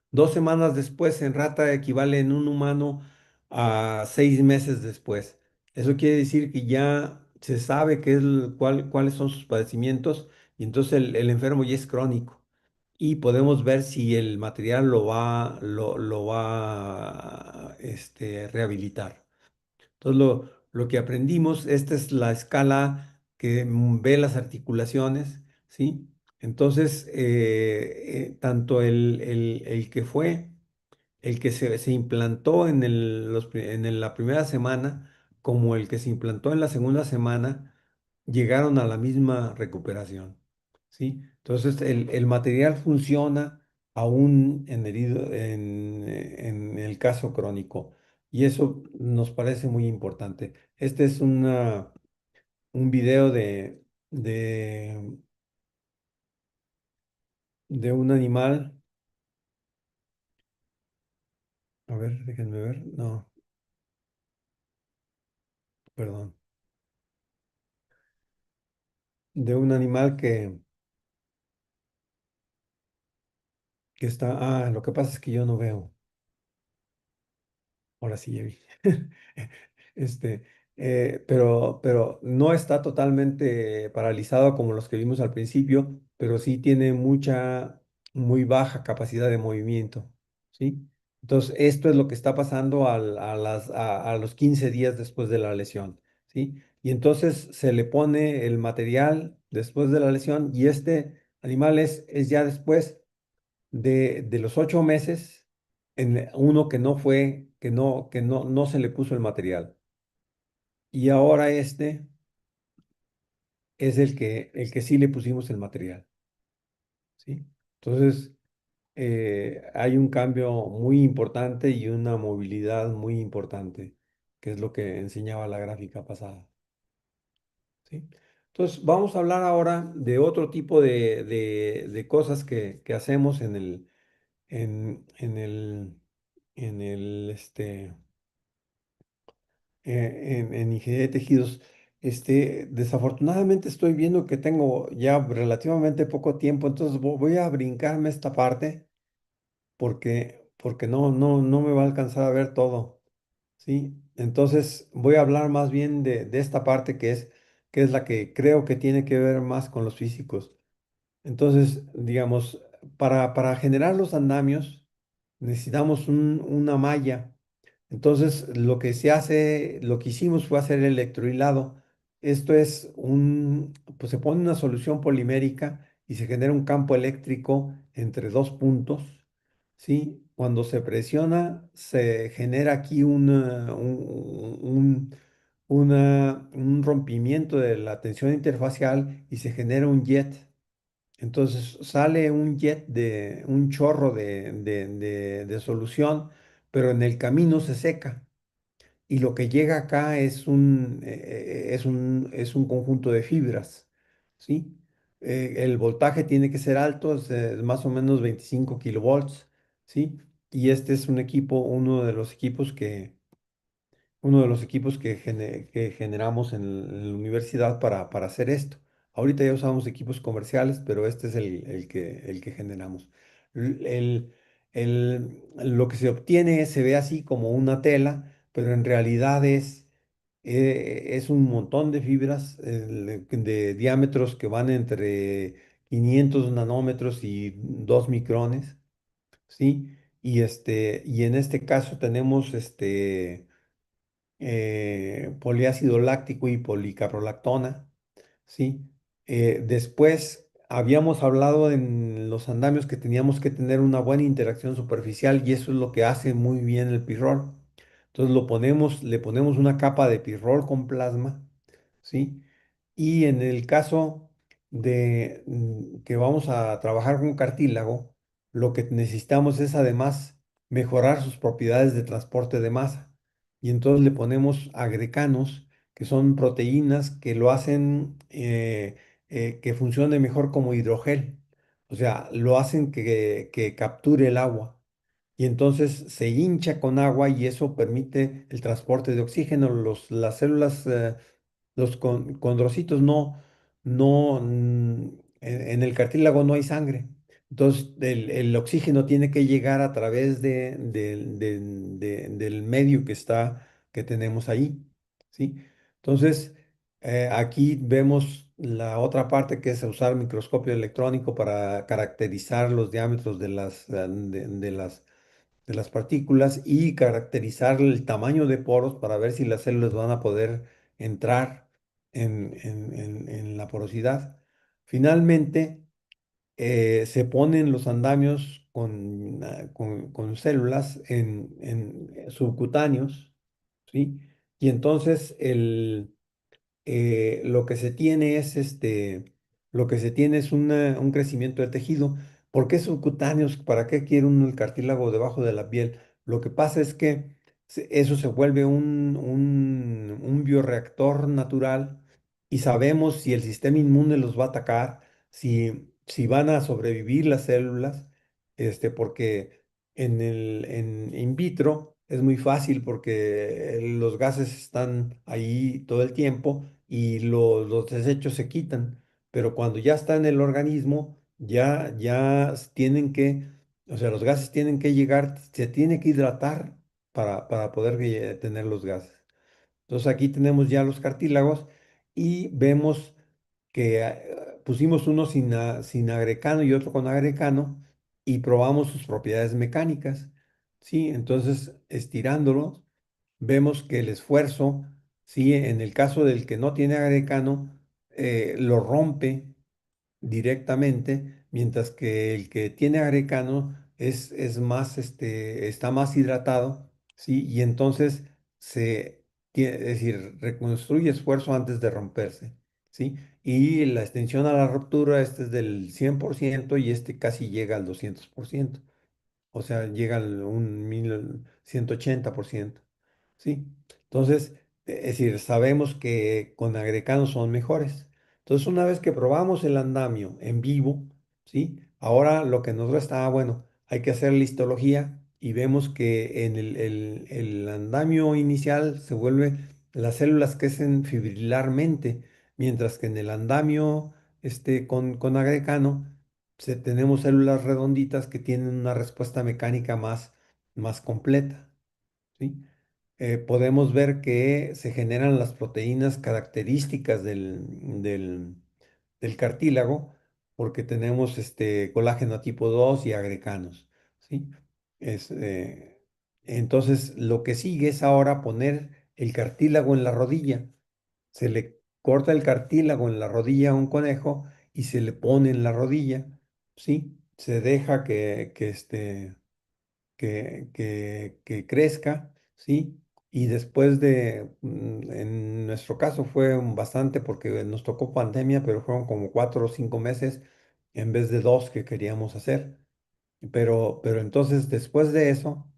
2 semanas después en rata equivale en un humano a 6 meses después. Eso quiere decir que ya se sabe cuáles son sus padecimientos y entonces el enfermo ya es crónico y podemos ver si el material lo va rehabilitar. Entonces, lo que aprendimos, esta es la escala que ve las articulaciones, ¿sí? Entonces, tanto el que se implantó en la primera semana como el que se implantó en la segunda semana llegaron a la misma recuperación, ¿sí? Entonces, el material funciona aún en el caso crónico y eso nos parece muy importante. Este es un video de, de un animal. A ver, déjenme ver. No, perdón. De un animal que está. Lo que pasa es que yo no veo. Ahora sí ya vi. Este, pero no está totalmente paralizado como los que vimos al principio, pero sí tiene muy baja capacidad de movimiento, ¿sí? Entonces, esto es lo que está pasando a los 15 días después de la lesión, ¿sí? Y entonces se le pone el material después de la lesión y este animal es ya después de los 8 meses en uno que no se le puso el material. Y ahora este es el que sí le pusimos el material, ¿sí? Entonces, hay un cambio muy importante y una movilidad muy importante, que es lo que enseñaba la gráfica pasada, ¿sí? Entonces, vamos a hablar ahora de otro tipo de cosas que hacemos en, en el, en el, este, en ingeniería de tejidos. Desafortunadamente estoy viendo que tengo ya relativamente poco tiempo, entonces voy a brincarme esta parte porque no me va a alcanzar a ver todo, ¿sí? Entonces voy a hablar más bien de esta parte que es la que creo que tiene que ver más con los físicos. Entonces, digamos, para generar los andamios necesitamos una malla. Entonces, lo que hicimos fue hacer el electrohilado. Esto pues se pone una solución polimérica y se genera un campo eléctrico entre dos puntos, ¿sí? Cuando se presiona, se genera aquí un rompimiento de la tensión interfacial y se genera un jet. Entonces sale un jet un chorro de solución, pero en el camino se seca. Y lo que llega acá es un conjunto de fibras, ¿sí? El voltaje tiene que ser alto, es más o menos 25 kilovolts, ¿sí? Y este es uno de los equipos que generamos en la universidad para hacer esto. Ahorita ya usamos equipos comerciales, pero este es el que generamos. Lo que se obtiene se ve así como una tela, pero en realidad es un montón de fibras de diámetros que van entre 500 nanómetros y 2 micrones, ¿sí? Y en este caso tenemos poliácido láctico y policaprolactona, ¿sí? Después habíamos hablado en los andamios que teníamos que tener una buena interacción superficial y eso es lo que hace muy bien el pirrol. Entonces le ponemos una capa de pirrol con plasma, ¿sí? Y en el caso que vamos a trabajar con cartílago, lo que necesitamos es además mejorar sus propiedades de transporte de masa. Y entonces le ponemos agrecanos, que son proteínas que lo hacen que funcione mejor como hidrogel. O sea, lo hacen que capture el agua y entonces se hincha con agua y eso permite el transporte de oxígeno. Las células, condrocitos en el cartílago no hay sangre. Entonces el oxígeno tiene que llegar a través del medio que tenemos ahí, ¿sí? Entonces aquí vemos la otra parte que es usar microscopio electrónico para caracterizar los diámetros de las partículas y caracterizar el tamaño de poros para ver si las células van a poder entrar en la porosidad. Finalmente, se ponen los andamios con células en subcutáneos, ¿sí? Y entonces lo que se tiene es lo que se tiene es un crecimiento del tejido. ¿Por qué subcutáneos? ¿Para qué quiere uno el cartílago debajo de la piel? Lo que pasa es que eso se vuelve un bioreactor natural y sabemos si el sistema inmune los va a atacar, si van a sobrevivir las células, porque en in vitro es muy fácil porque los gases están ahí todo el tiempo y los desechos se quitan, pero cuando ya está en el organismo, tienen o sea, los gases tienen que llegar, se tiene que hidratar para poder tener los gases. Entonces aquí tenemos ya los cartílagos y vemos que pusimos uno sin agrecano y otro con agrecano y probamos sus propiedades mecánicas. Sí, entonces estirándolos, vemos que el esfuerzo, sí, en el caso del que no tiene agrecano, lo rompe directamente, mientras que el que tiene agrecano es más, está más hidratado, ¿sí? Y entonces es decir, reconstruye esfuerzo antes de romperse, ¿sí? Y la extensión a la ruptura, este es del 100% y este casi llega al 200%. O sea, llega al 180%. ¿Sí? Entonces, es decir, sabemos que con agregados son mejores. Entonces, una vez que probamos el andamio en vivo, ¿sí? Ahora lo que nos resta, bueno, hay que hacer la histología y vemos que en el andamio inicial se vuelve, las células crecen fibrilarmente, mientras que en el andamio con agrecano tenemos células redonditas que tienen una respuesta mecánica más completa. ¿Sí? Podemos ver que se generan las proteínas características del cartílago porque tenemos colágeno tipo 2 y agreganos, ¿sí? Es, eh, entonces, lo que sigue es ahora poner el cartílago en la rodilla. Se le corta el cartílago en la rodilla a un conejo y se le pone en la rodilla, ¿sí? Se deja que crezca, ¿sí? Y después en nuestro caso fue bastante porque nos tocó pandemia, pero fueron como 4 o 5 meses en vez de 2 que queríamos hacer. Pero entonces después de eso,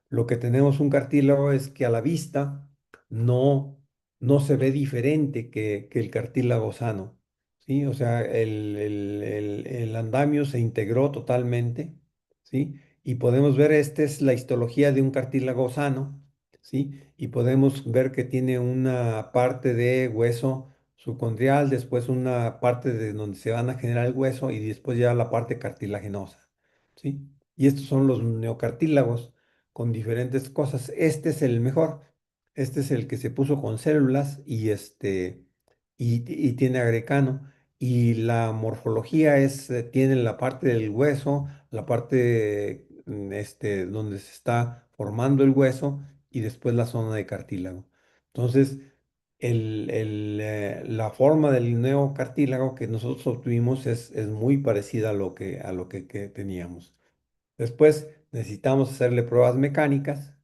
lo que tenemos un cartílago es que a la vista no, no se ve diferente que el cartílago sano, ¿sí? O sea, el andamio se integró totalmente, ¿sí? Y podemos ver, esta es la histología de un cartílago sano, ¿sí? Y podemos ver que tiene una parte de hueso subcondrial, después una parte de donde se van a generar el hueso y después ya la parte cartilaginosa, ¿sí? Y estos son los neocartílagos con diferentes cosas. Este es el mejor. Este es el que se puso con células y tiene agrecano. Y la morfología tiene la parte del hueso, la parte donde se está formando el hueso y después la zona de cartílago. Entonces, la forma del neocartílago que nosotros obtuvimos es muy parecida a lo que teníamos. Después necesitamos hacerle pruebas mecánicas,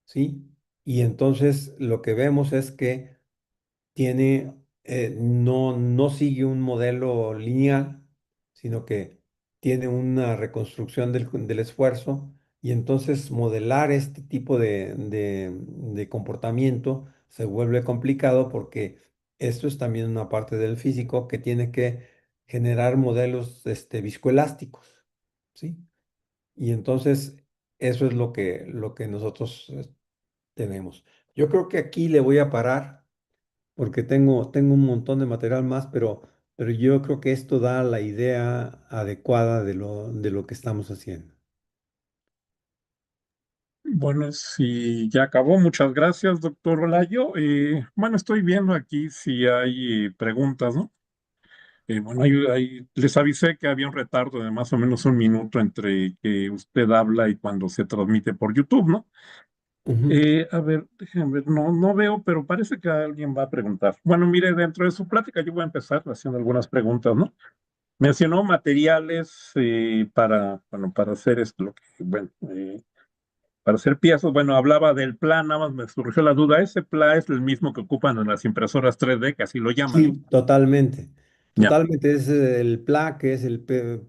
¿sí? Y entonces lo que vemos es que tiene no sigue un modelo lineal, sino que tiene una reconstrucción del esfuerzo y entonces modelar este tipo de comportamiento se vuelve complicado porque esto es también una parte del físico que tiene que generar modelos viscoelásticos, ¿sí? Y entonces eso es lo que nosotros tenemos. Yo creo que aquí le voy a parar porque tengo un montón de material más, pero yo creo que esto da la idea adecuada de lo que estamos haciendo. Bueno, si ya acabó, muchas gracias, doctor Olayo. Bueno, estoy viendo aquí si hay preguntas, ¿no? Bueno, les avisé que había un retardo de más o menos un minuto entre que usted habla y cuando se transmite por YouTube, ¿no? Ujú. A ver, déjenme ver, no veo, pero parece que alguien va a preguntar. Bueno, mire, dentro de su plática yo voy a empezar haciendo algunas preguntas, ¿no? Mencionó materiales bueno, para hacer esto, bueno, para hacer piezas. Bueno, hablaba del PLA, nada más me surgió la duda. Ese PLA es el mismo que ocupan en las impresoras 3D, que así lo llaman, ¿no? Sí, totalmente. Ya. Totalmente es el PLA, que es el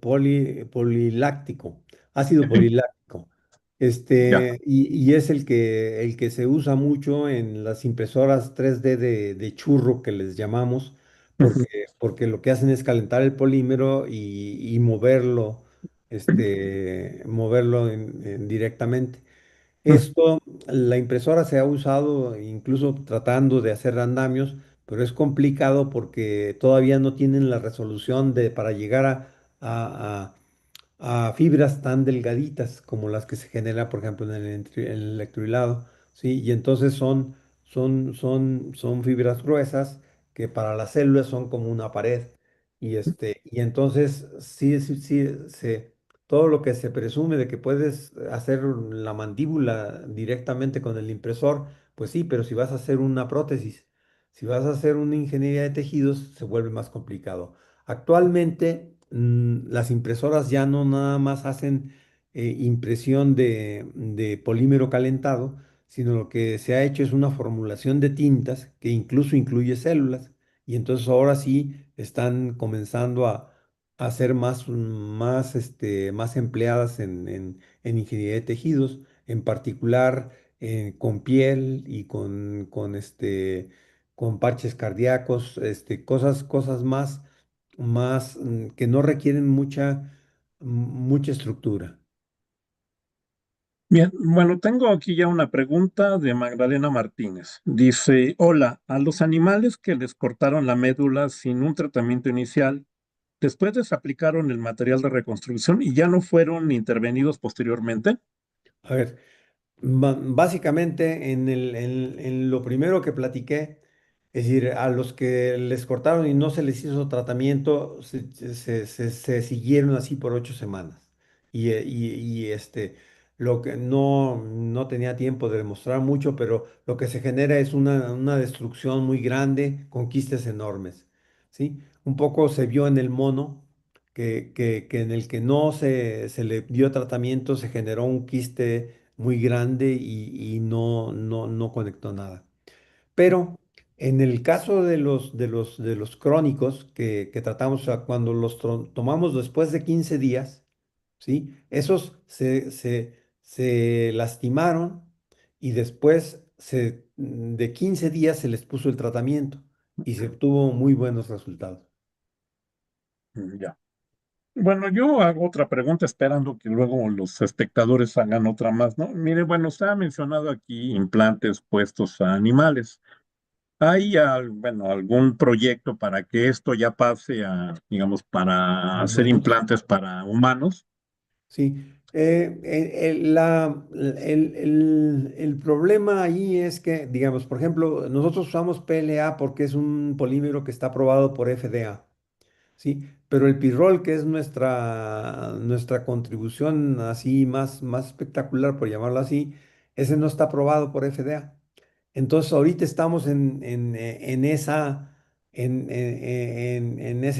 poliláctico, ácido poliláctico. Ya. Y es el que se usa mucho en las impresoras 3D de churro que les llamamos, Ujú, porque lo que hacen es calentar el polímero y moverlo directamente. ujú. Esto, la impresora se ha usado incluso tratando de hacer andamios, pero es complicado porque todavía no tienen la resolución para llegar a- a fibras tan delgaditas como las que se generan, por ejemplo, en el electrohilado, ¿sí? Y entonces son fibras gruesas que para las células son como una pared. Y entonces sí, sí, sí, todo lo que se presume de que puedes hacer la mandíbula directamente con el impresor, pues sí, pero si vas a hacer una prótesis, si vas a hacer una ingeniería de tejidos, se vuelve más complicado. Actualmente, las impresoras ya no nada más hacen impresión de polímero calentado, sino lo que se ha hecho es una formulación de tintas que incluso incluye células. Y entonces ahora sí están comenzando a ser más empleadas en ingeniería de tejidos, en particular con piel y con parches cardíacos, cosas más que no requieren mucha estructura. Bien, bueno, tengo aquí ya una pregunta de Magdalena Martínez. Dice, hola, a los animales que les cortaron la médula sin un tratamiento inicial, después les aplicaron el material de reconstrucción y ya no fueron intervenidos posteriormente. A ver, básicamente en lo primero que platiqué, es decir, a los que les cortaron y no se les hizo tratamiento, se siguieron así por 8 semanas. Lo que no tenía tiempo de demostrar mucho, pero lo que se genera es una destrucción muy grande con quistes enormes, ¿sí? Un poco se vio en el mono, que en el que no se le dio tratamiento se generó un quiste muy grande y no conectó nada. Pero en el caso de los crónicos que tratamos, o sea, cuando los tomamos después de 15 días, ¿sí? Esos se lastimaron y después de 15 días se les puso el tratamiento y se obtuvo muy buenos resultados. Ya. Bueno, yo hago otra pregunta esperando que luego los espectadores hagan otra más, ¿no? Mire, bueno, se ha mencionado aquí implantes puestos a animales. ¿Hay, bueno, algún proyecto para que esto ya pase a, digamos, para hacer Humanos. implantes para humanos? Sí, el problema ahí es que, digamos, por ejemplo, nosotros usamos PLA porque es un polímero que está aprobado por FDA, ¿sí? Pero el pirrol, que es nuestra contribución así más espectacular, por llamarlo así, ese no está aprobado por FDA. Entonces, ahorita estamos en esa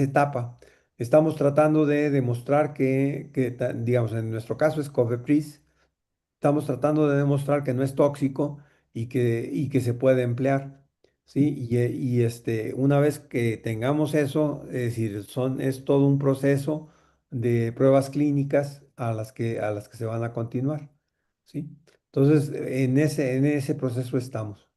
etapa. Estamos tratando de demostrar digamos, en nuestro caso es COFEPRIS, estamos tratando de demostrar que no es tóxico y que se puede emplear, ¿sí? Una vez que tengamos eso, es decir, es todo un proceso de pruebas clínicas a las que se van a continuar, ¿sí? Entonces, en ese proceso estamos.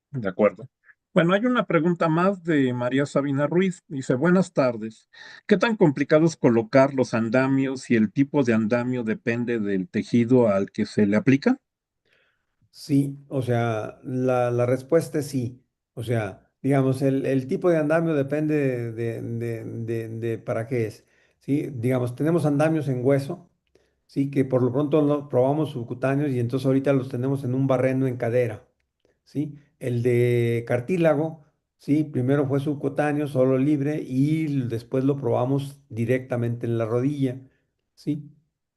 De acuerdo. Bueno, hay una pregunta más de María Sabina Ruiz. Dice, buenas tardes. ¿Qué tan complicado es colocar los andamios y el tipo de andamio depende del tejido al que se le aplica? Sí, o sea, la respuesta es sí. O sea, digamos, el tipo de andamio depende de para qué es. ¿Sí? Digamos, tenemos andamios en hueso, sí, que por lo pronto no probamos subcutáneos y entonces ahorita los tenemos en un barreno en cadera. ¿Sí? El de cartílago, ¿sí? Primero fue subcutáneo, solo libre, y después lo probamos directamente en la rodilla, ¿sí?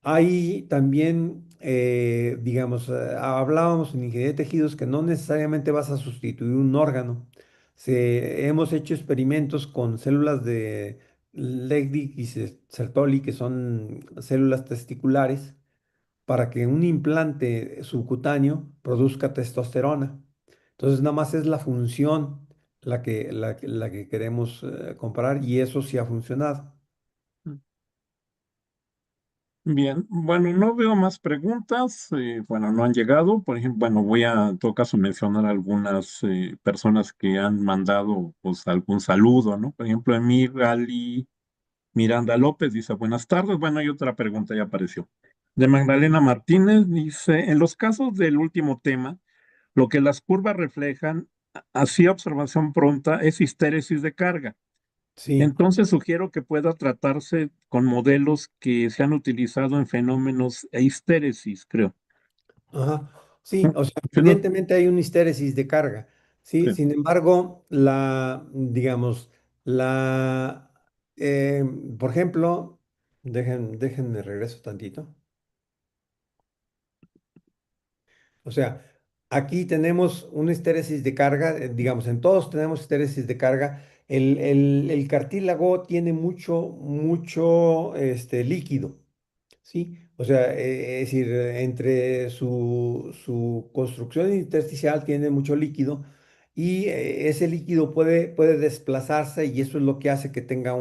Hay también, digamos, hablábamos en ingeniería de tejidos que no necesariamente vas a sustituir un órgano. Hemos hecho experimentos con células de Leydig y Sertoli, que son células testiculares, para que un implante subcutáneo produzca testosterona. Entonces, nada más es la función la que queremos comparar y eso sí ha funcionado. Bien, bueno, no veo más preguntas. Bueno, no han llegado. Por ejemplo, bueno, voy a en todo caso mencionar algunas personas que han mandado pues algún saludo, ¿no? Por ejemplo, Emir Ali Miranda López dice, buenas tardes. Bueno, hay otra pregunta, ya apareció. De Magdalena Martínez dice, en los casos del último tema, lo que las curvas reflejan, así a observación pronta, es histéresis de carga. Sí. Entonces sugiero que pueda tratarse con modelos que se han utilizado en fenómenos e histéresis, creo. Ajá. Sí, o sea, Si no, evidentemente hay una histéresis de carga, ¿sí? sí. Sin embargo, digamos, la, eh, por ejemplo, déjenme regreso tantito. O sea, aquí tenemos una histéresis de carga, digamos, en todos tenemos histéresis de carga. El cartílago tiene mucho líquido. Sí, o sea, es decir, entre su construcción intersticial tiene mucho líquido y ese líquido puede desplazarse y eso es lo que hace que tenga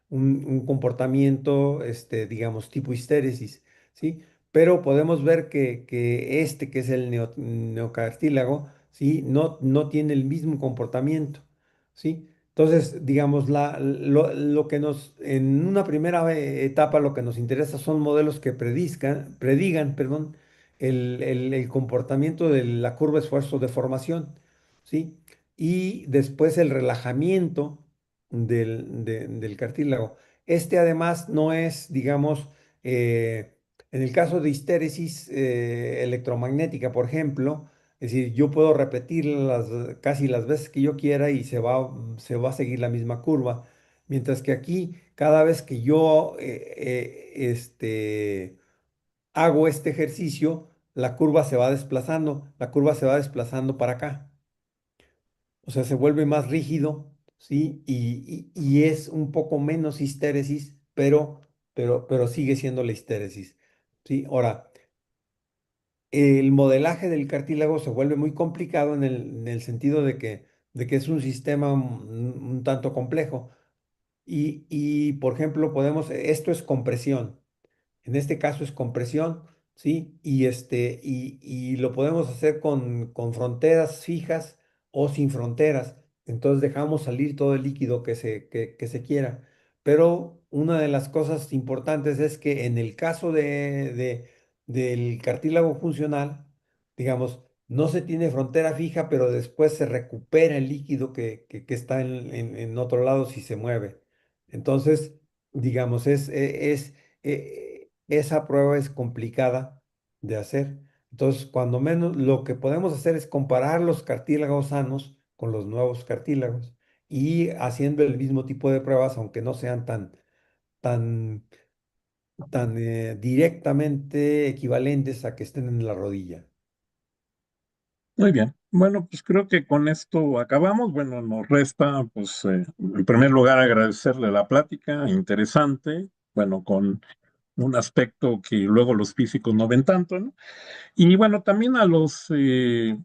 un comportamiento, digamos, tipo histéresis, ¿sí? Pero podemos ver que es el neocartílago, ¿sí? No tiene el mismo comportamiento, ¿sí? Entonces, digamos, lo que en una primera etapa, lo que nos interesa son modelos que predigan, perdón, el comportamiento de la curva esfuerzo-deformación, ¿sí? Y después el relajamiento del cartílago. Este además no es, digamos, en el caso de histéresis electromagnética, por ejemplo, es decir, yo puedo repetir casi las veces que yo quiera y se va a seguir la misma curva. Mientras que aquí, cada vez que yo hago este ejercicio, la curva se va desplazando, la curva se va desplazando para acá. O sea, se vuelve más rígido, ¿sí? Y es un poco menos histéresis, pero sigue siendo la histéresis, ¿sí? Ahora, el modelaje del cartílago se vuelve muy complicado en el sentido de que es un sistema un tanto complejo. Por ejemplo, esto es compresión. En este caso es compresión, ¿sí? Y lo podemos hacer con fronteras fijas o sin fronteras. Entonces dejamos salir todo el líquido que se quiera. Pero una de las cosas importantes es que en el caso del cartílago funcional, digamos, no se tiene frontera fija, pero después se recupera el líquido que está en otro lado si se mueve. Entonces, digamos, esa prueba es complicada de hacer. Entonces, cuando menos lo que podemos hacer es comparar los cartílagos sanos con los nuevos cartílagos y haciendo el mismo tipo de pruebas, aunque no sean tan, tan directamente equivalentes a que estén en la rodilla. Muy bien. Bueno, pues creo que con esto acabamos. Bueno, nos resta, pues, en primer lugar, agradecerle la plática, interesante. Bueno, con un aspecto que luego los físicos no ven tanto, ¿no? Y bueno, también a los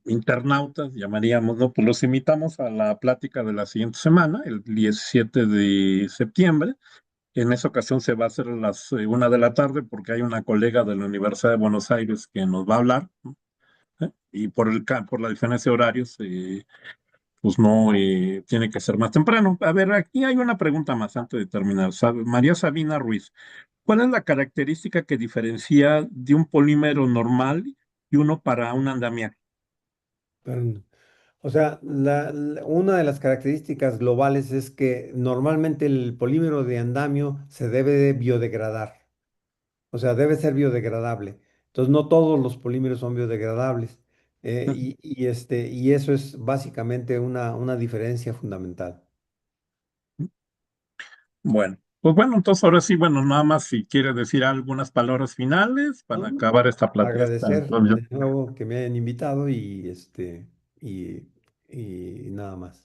internautas, llamaríamos, ¿no? Pues los invitamos a la plática de la siguiente semana, el 17 de septiembre. En esa ocasión se va a hacer a las 1 de la tarde porque hay una colega de la Universidad de Buenos Aires que nos va a hablar, ¿no? Y por la diferencia de horarios, pues no tiene que ser más temprano. A ver, aquí hay una pregunta más antes de terminar. María Sabina Ruiz, ¿cuál es la característica que diferencia de un polímero normal y uno para un andamiaje? Pero, o sea, una de las características globales es que normalmente el polímero de andamio se debe de biodegradar, o sea, debe ser biodegradable. Entonces, no todos los polímeros son biodegradables. Y eso es básicamente una diferencia fundamental. Bueno, pues bueno, entonces ahora sí, bueno, nada más si quiere decir algunas palabras finales para ¿No? acabar esta plática. Agradecer de nuevo que me hayan invitado y nada más.